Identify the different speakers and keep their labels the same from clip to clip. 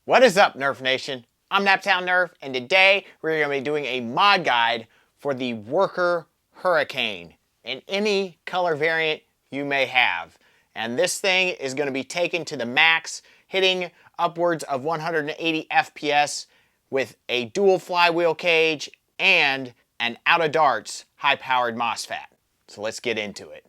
Speaker 1: What is up, Nerf Nation? I'm Naptown Nerf, and today we're going to be doing a mod guide for the Worker Hurricane in any color variant you may have. And this thing is going to be taken to the max, hitting upwards of 180 FPS with a dual flywheel cage and an out-of-darts high-powered MOSFET. So let's get into it.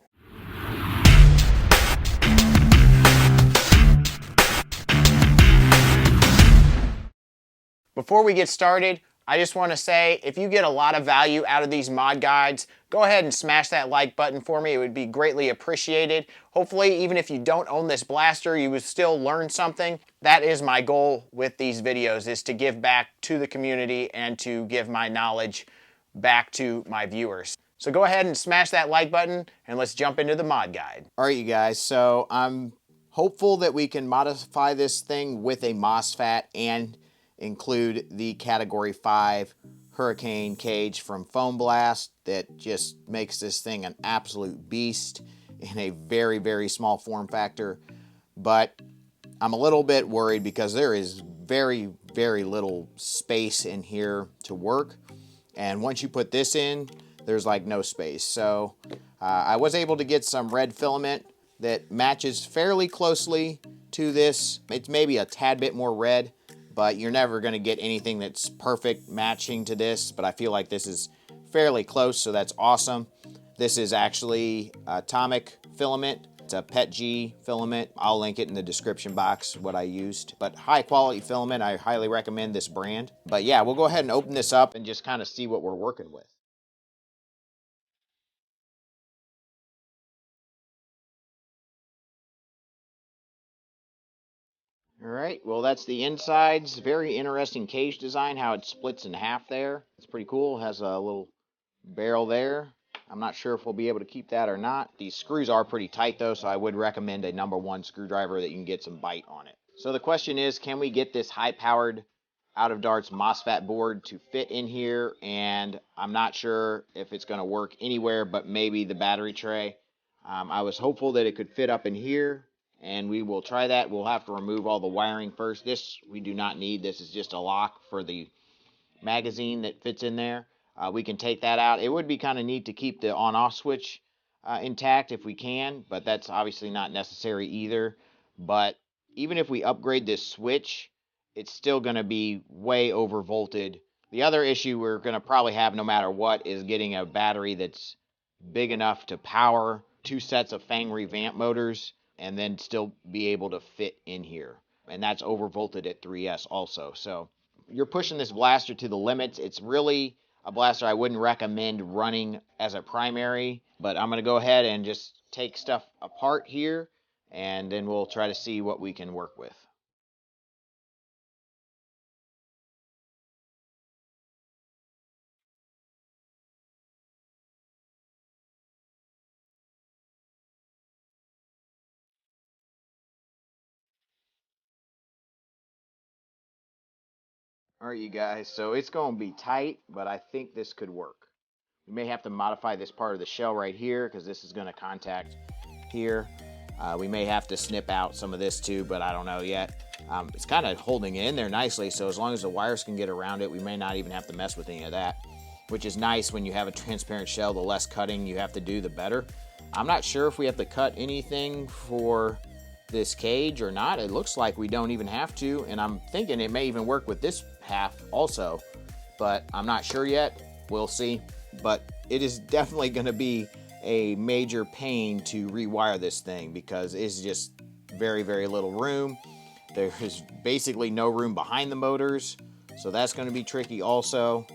Speaker 1: Before we get started, I just want to say if you get a lot of value out of these mod guides, go ahead and smash that like button for me. It would be greatly appreciated. Hopefully, even if you don't own this blaster, you would still learn something. That is my goal with these videos, is to give back to the community and to give my knowledge back to my viewers. So go ahead and smash that like button and let's jump into the mod guide. All right, you guys, so I'm hopeful that we can modify this thing with a MOSFET and include the Category 5 Hurricane cage from Foam Blast that just makes this thing an absolute beast in a very, very small form factor. But I'm a little bit worried because there is very, very little space in here to work. And once you put this in, there's like no space. So I was able to get some red filament that matches fairly closely to this. It's maybe a tad bit more red, but you're never going to get anything that's perfect matching to this. But I feel like this is fairly close, so that's awesome. This is actually atomic filament. It's a PETG filament. I'll link it in the description box, what I used. But high quality filament, I highly recommend this brand. But yeah, we'll go ahead and open this up and just kind of see what we're working with. All right, well, that's the insides. Very interesting cage design, how it splits in half there. It's pretty cool. It has a little barrel there. I'm not sure if we'll be able to keep that or not. These screws are pretty tight, though, so I would recommend a #1 screwdriver that you can get some bite on it. So the question is, can we get this high-powered out-of-darts MOSFET board to fit in here? And I'm not sure if it's going to work anywhere but maybe the battery tray. I was hopeful that it could fit up in here, and we will try that. We'll have to remove all the wiring first. This we do not need. This is just a lock for the magazine that fits in there. We can take that out. It would be kind of neat to keep the on-off switch intact if we can, but that's obviously not necessary either. But even if we upgrade this switch, it's still going to be way overvolted. The other issue we're going to probably have no matter what is getting a battery that's big enough to power 2 sets of Fang revamp motors and then still be able to fit in here. And that's overvolted at 3S also. So you're pushing this blaster to the limits. It's really a blaster I wouldn't recommend running as a primary, but I'm going to go ahead and just take stuff apart here, and then we'll try to see what we can work with. All right, you guys, so it's going to be tight, but I think this could work. We may have to modify this part of the shell right here because this is going to contact here. We may have to snip out some of this too, but I don't know yet. It's kind of holding it in there nicely, so as long as the wires can get around it, we may not even have to mess with any of that, which is nice. When you have a transparent shell, the less cutting you have to do, the better. I'm not sure if we have to cut anything for this cage or not. It looks like we don't even have to, and I'm thinking it may even work with this half also, but I'm not sure yet. We'll see. But it is definitely going to be a major pain to rewire this thing because it's just very, very little room. There is basically no room behind the motors, so that's going to be tricky also.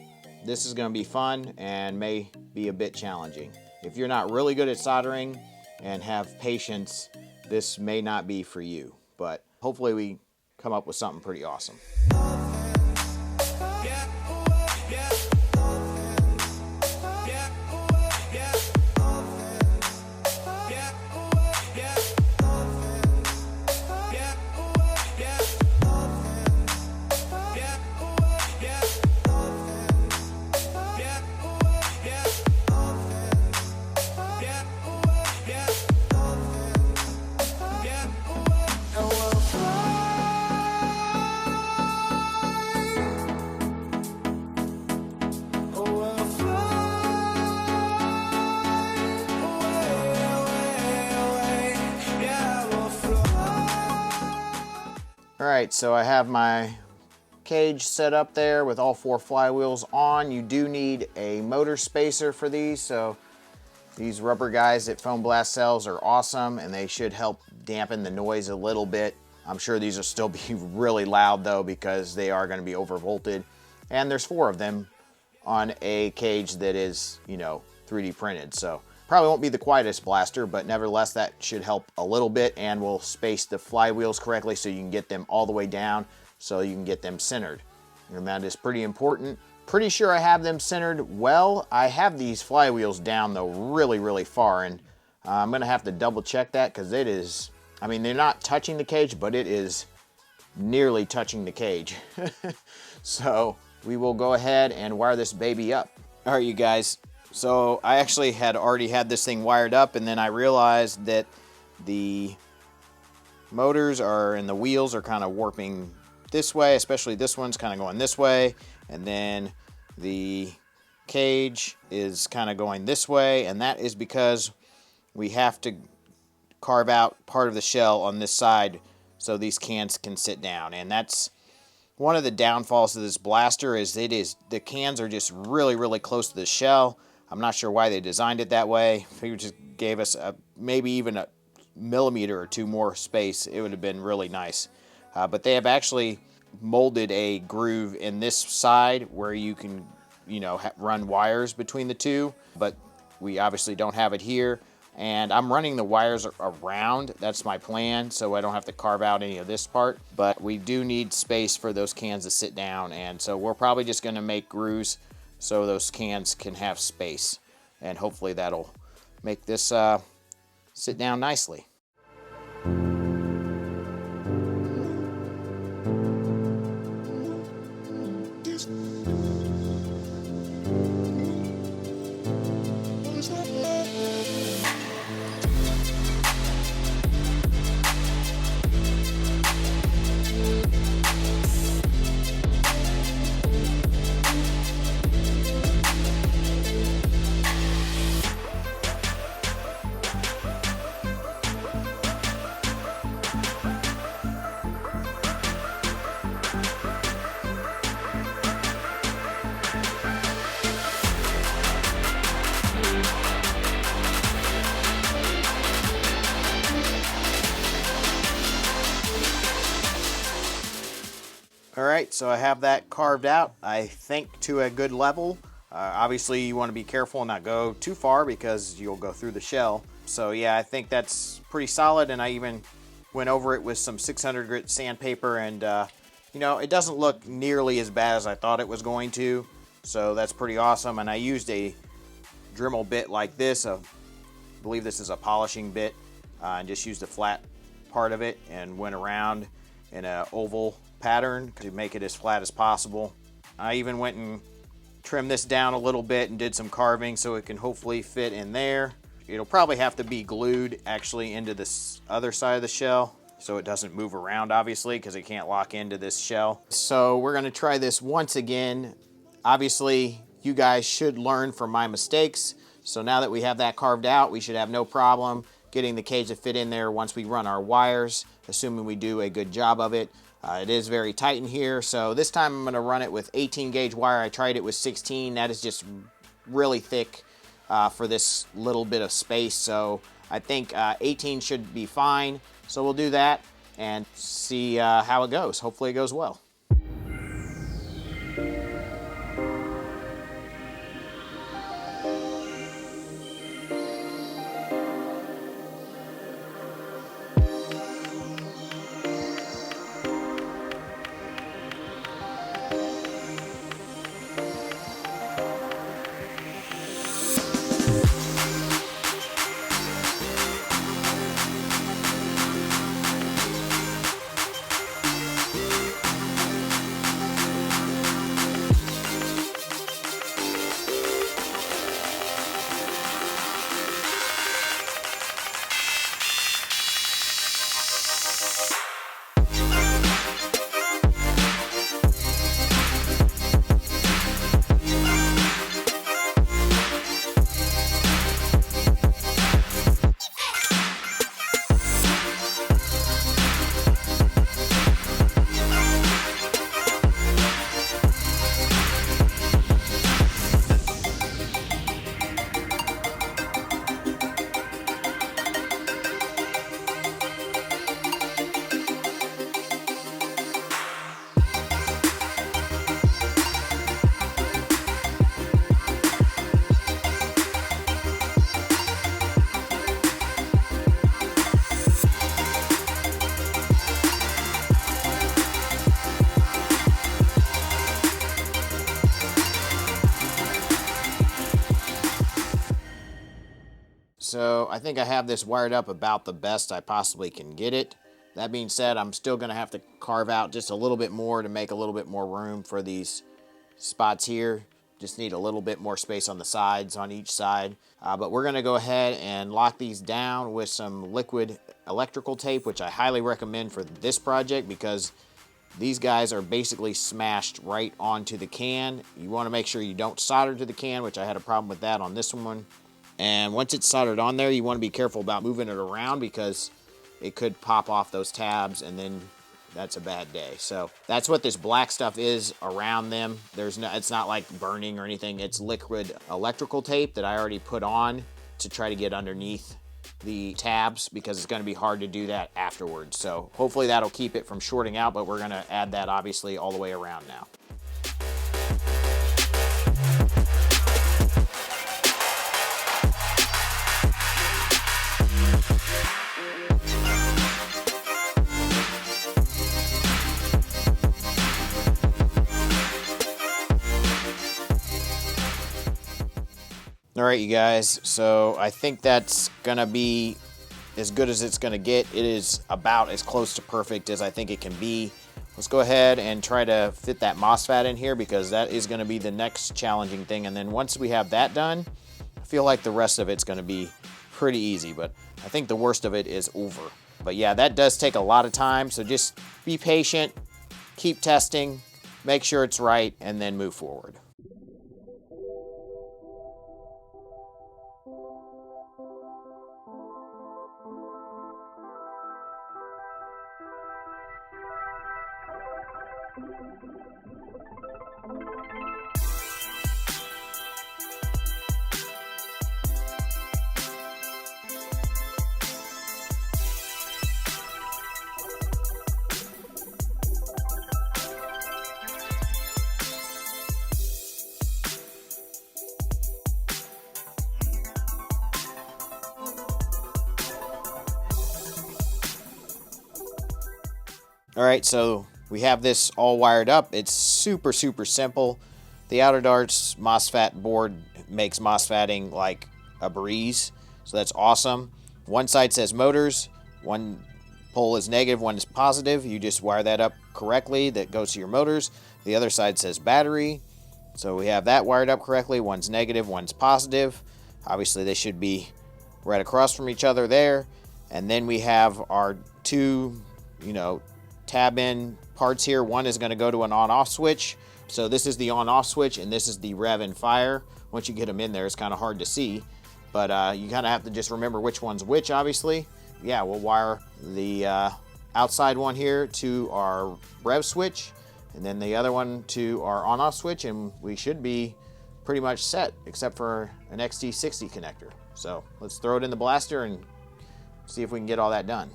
Speaker 1: This is going to be fun and may be a bit challenging. If you're not really good at soldering and have patience, this may not be for you, but hopefully we come up with something pretty awesome. All right, so I have my cage set up there with all 4 flywheels on. You do need a motor spacer for these, so these rubber guys that Foam Blast sells are awesome, and they should help dampen the noise a little bit. I'm sure these will still be really loud though, because they are going to be overvolted. And there's 4 of them on a cage that is, you know, 3D printed. So probably won't be the quietest blaster, but nevertheless that should help a little bit, and will space the flywheels correctly so you can get them all the way down so you can get them centered. And that is pretty important. Pretty sure I have them centered well. I have these flywheels down though really far, and I'm gonna have to double check that, because it is, I mean, they're not touching the cage, but it is nearly touching the cage. So we will go ahead and wire this baby up. All right, you guys. So I actually had already had this thing wired up, and then I realized that the motors are and the wheels are kind of warping this way, especially this one's kind of going this way, and then the cage is kind of going this way, and that is because we have to carve out part of the shell on this side so these cans can sit down. And that's one of the downfalls of this blaster, is the cans are just really close to the shell. I'm not sure why they designed it that way. If they just gave us maybe even a millimeter or 2 more space, it would have been really nice. But they have actually molded a groove in this side where you can, you know, run wires between the 2, but we obviously don't have it here. And I'm running the wires around, that's my plan, so I don't have to carve out any of this part. But we do need space for those cans to sit down, and so we're probably just gonna make grooves so those cans can have space. And hopefully that'll make this sit down nicely. All right, so I have that carved out, I think, to a good level. Obviously, you want to be careful and not go too far, because you'll go through the shell. So yeah, I think that's pretty solid, and I even went over it with some 600 grit sandpaper, and you know, it doesn't look nearly as bad as I thought it was going to. So that's pretty awesome. And I used a Dremel bit like this. I believe this is a polishing bit, and just used the flat part of it and went around in an oval pattern to make it as flat as possible. I even went and trimmed this down a little bit and did some carving so it can hopefully fit in there. It'll probably have to be glued actually into this other side of the shell so it doesn't move around, obviously, because it can't lock into this shell. So we're going to try this once again. Obviously, you guys should learn from my mistakes. So now that we have that carved out, we should have no problem getting the cage to fit in there once we run our wires, assuming we do a good job of it. It is very tight in here, so this time I'm going to run it with 18 gauge wire. I tried it with 16. That is just really thick for this little bit of space, so I think 18 should be fine. So we'll do that and see how it goes. Hopefully it goes well. so I think I have this wired up about the best I possibly can get it. That being said, I'm still going to have to carve out just a little bit more to make a little bit more room for these spots here. Just need a little bit more space on the sides, on each side. But we're going to go ahead and lock these down with some liquid electrical tape, which I highly recommend for this project because these guys are basically smashed right onto the can. You want to make sure you don't solder to the can, which I had a problem with that on this one. And once it's soldered on there, you want to be careful about moving it around because it could pop off those tabs and then that's a bad day. So that's what this black stuff is around them. It's not like burning or anything. It's liquid electrical tape that I already put on to try to get underneath the tabs because it's going to be hard to do that afterwards. So hopefully that'll keep it from shorting out, but we're going to add that obviously all the way around now. All right, you guys, so I think that's gonna be as good as it's gonna get. It is about as close to perfect as I think it can be. Let's go ahead and try to fit that MOSFET in here because that is gonna be the next challenging thing. And then once we have that done, I feel like the rest of it's gonna be pretty easy, but I think the worst of it is over. But yeah, that does take a lot of time, so just be patient, keep testing, make sure it's right, and then move forward. All right, so we have this all wired up. It's super, super simple. The Outer Darts MOSFET board makes MOSFETting like a breeze, so that's awesome. One side says motors, one pole is negative, one is positive. You just wire that up correctly. That goes to your motors. The other side says battery, so we have that wired up correctly. One's negative, one's positive. Obviously, they should be right across from each other there. And then we have our two, tab in parts here. One is going to go to an on-off switch. So this is the on-off switch and this is the rev and fire. Once you get them in there, it's kind of hard to see, but you kind of have to just remember which one's which, obviously. Yeah, we'll wire the outside one here to our rev switch and then the other one to our on-off switch, and we should be pretty much set except for an XT60 connector. So let's throw it in the blaster and see if we can get all that done.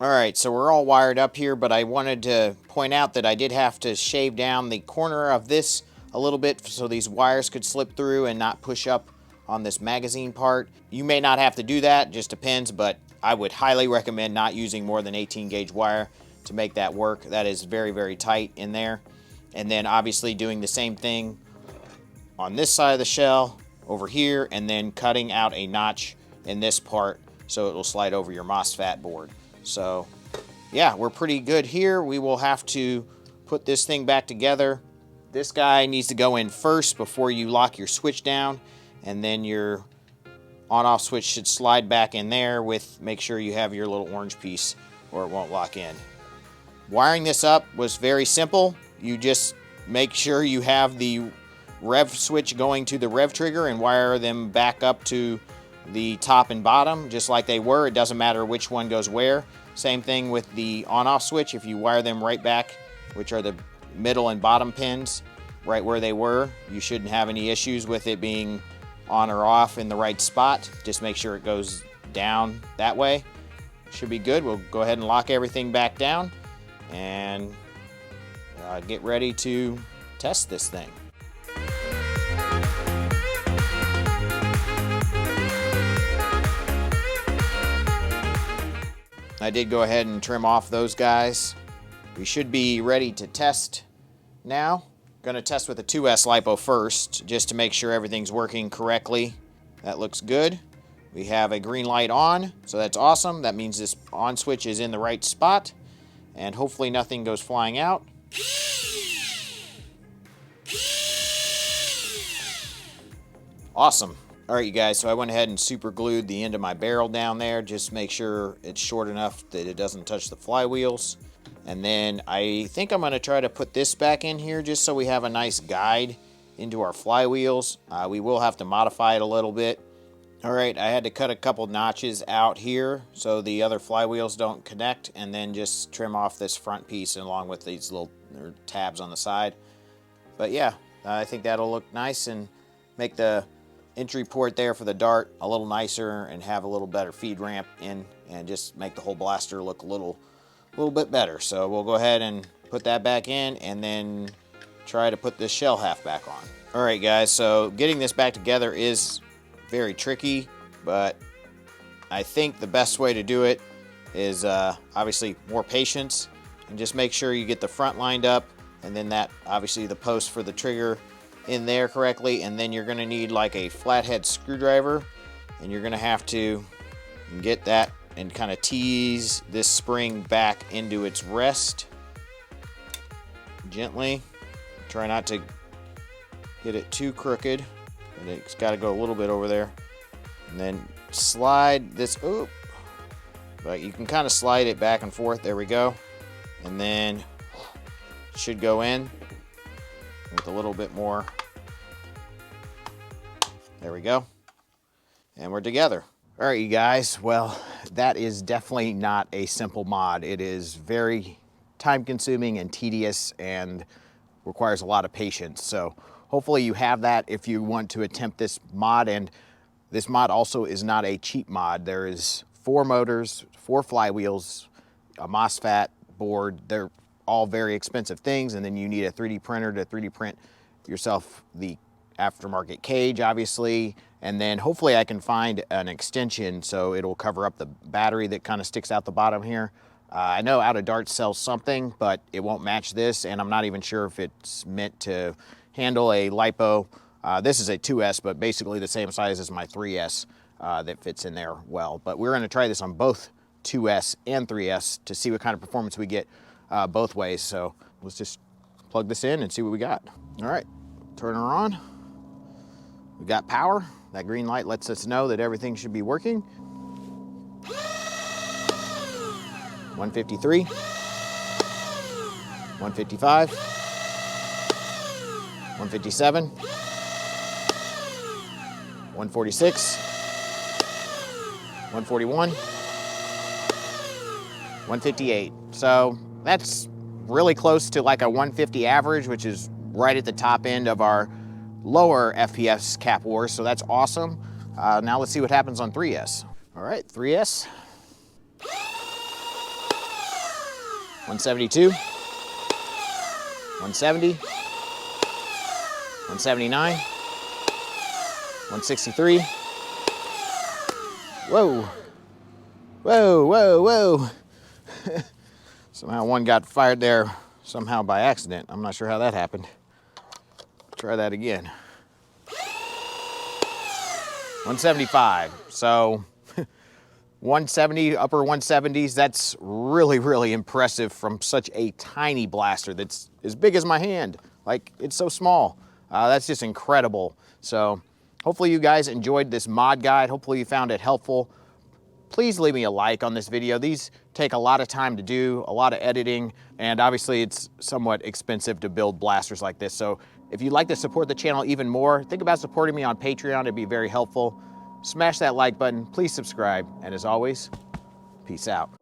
Speaker 1: All right, so we're all wired up here, but I wanted to point out that I did have to shave down the corner of this a little bit so these wires could slip through and not push up on this magazine part. You may not have to do that, just depends, but I would highly recommend not using more than 18 gauge wire to make that work. That is very, very tight in there. And then obviously doing the same thing on this side of the shell over here, and then cutting out a notch in this part so it will slide over your MOSFET board. So yeah, we're pretty good here. We will have to put this thing back together. This guy needs to go in first before you lock your switch down. and then your on-off switch should slide back in there with, make sure you have your little orange piece or it won't lock in. Wiring this up was very simple. You just make sure you have the rev switch going to the rev trigger and wire them back up to the top and bottom just like they were. It doesn't matter which one goes where. Same thing with the on-off switch. If you wire them right back, which are the middle and bottom pins, right where they were, you shouldn't have any issues with it being on or off in the right spot. Just make sure it goes down that way. Should be good. We'll go ahead and lock everything back down and get ready to test this thing. I did go ahead and trim off those guys. We should be ready to test now. Going to test with a 2S LiPo first, just to make sure everything's working correctly. That looks good. We have a green light on, so that's awesome. That means this on switch is in the right spot, and hopefully nothing goes flying out. Awesome. All right, you guys, so I went ahead and super glued the end of my barrel down there, just make sure it's short enough that it doesn't touch the flywheels. And then I think I'm going to try to put this back in here just so we have a nice guide into our flywheels. We will have to modify it a little bit. All right, I had to cut a couple notches out here so the other flywheels don't connect, and then just trim off this front piece along with these little tabs on the side. But yeah, I think that'll look nice and make the entry port there for the dart a little nicer and have a little better feed ramp in, and just make the whole blaster look a little bit better. So we'll go ahead and put that back in and then try to put this shell half back on. All right, guys, so getting this back together is very tricky, but I think the best way to do it is obviously more patience, and just make sure you get the front lined up, and then that obviously the post for the trigger in there correctly, and then you're going to need like a flathead screwdriver, and you're going to have to get that and kind of tease this spring back into its rest gently. Try not to get it too crooked, but it's got to go a little bit over there, and then slide this. Oop, but you can kind of slide it back and forth. There we go, and then it should go in with a little bit more. There we go, and we're together. All right, you guys, well, that is definitely not a simple mod. It is very time consuming and tedious and requires a lot of patience. So hopefully you have that if you want to attempt this mod. And this mod also is not a cheap mod. There is 4 motors, 4 flywheels, a MOSFET board. They're all very expensive things. And then you need a 3D printer to 3D print yourself the aftermarket cage, obviously. And then hopefully I can find an extension so it'll cover up the battery that kind of sticks out the bottom here. I know Out of Darts sells something, but it won't match this, and I'm not even sure if it's meant to handle a LiPo. This is a 2S, but basically the same size as my 3S that fits in there well. But we're going to try this on both 2S and 3S to see what kind of performance we get both ways. So let's just plug this in and see what we got. All right, turn her on. We got power. That green light lets us know that everything should be working. 153, 155, 157, 146, 141, 158. So that's really close to like a 150 average, which is right at the top end of our lower FPS cap wars, so that's awesome. Now let's see what happens on 3S. All right, 3S. 172, 170, 179, 163. Whoa, whoa, whoa, whoa. Somehow one got fired there somehow by accident. I'm not sure how that happened. Try that again. 175. So 170, upper 170s, that's really, really impressive from such a tiny blaster that's as big as my hand. Like, it's so small. That's just incredible. So Hopefully you guys enjoyed this mod guide. Hopefully you found it helpful. Please leave me a like on this video. These take a lot of time to do, a lot of editing, and obviously it's somewhat expensive to build blasters like this. So if you'd like to support the channel even more, think about supporting me on Patreon. It'd be very helpful. Smash that like button, please subscribe, and as always, peace out.